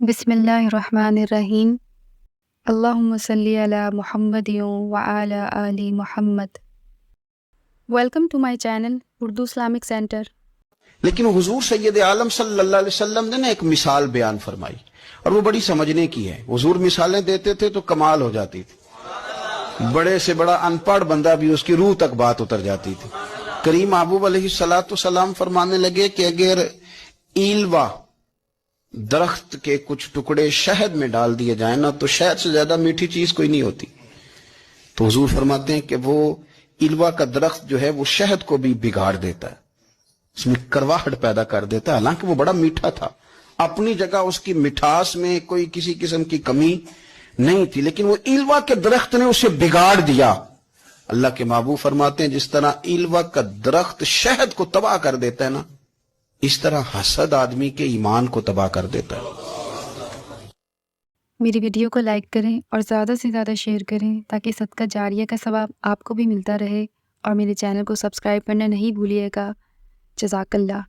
بسم اللہ الرحمن الرحیم۔ اللہم صلی علی محمد وعلی آل محمد۔ Welcome to my channel Urdu Islamic centre. لیکن حضور سید عالم صلی اللہ علیہ وسلم نے ایک مثال بیان فرمائی اور وہ بڑی سمجھنے کی ہے۔ حضور مثالیں دیتے تھے تو کمال ہو جاتی تھی، بڑے سے بڑا ان پڑھ بندہ بھی اس کی روح تک بات اتر جاتی تھی۔ کریم محبوب علیہ السلام فرمانے لگے کہ اگر ایلوا درخت کے کچھ ٹکڑے شہد میں ڈال دیے جائیں نا تو شہد سے زیادہ میٹھی چیز کوئی نہیں ہوتی۔ تو حضور فرماتے ہیں کہ وہ ایلوا کا درخت جو ہے وہ شہد کو بھی بگاڑ دیتا ہے، اس میں کرواہٹ پیدا کر دیتا ہے، حالانکہ وہ بڑا میٹھا تھا، اپنی جگہ اس کی مٹھاس میں کوئی کسی قسم کی کمی نہیں تھی، لیکن وہ ایلوا کے درخت نے اسے بگاڑ دیا۔ اللہ کے محبوب فرماتے ہیں جس طرح ایلوا کا درخت شہد کو تباہ کر دیتا ہے نا، اس طرح حسد آدمی کے ایمان کو تباہ کر دیتا ہے۔ میری ویڈیو کو لائک کریں اور زیادہ سے زیادہ شیئر کریں تاکہ صدقہ جاریہ کا ثواب آپ کو بھی ملتا رہے، اور میرے چینل کو سبسکرائب کرنا نہیں بھولیے گا۔ جزاک اللہ۔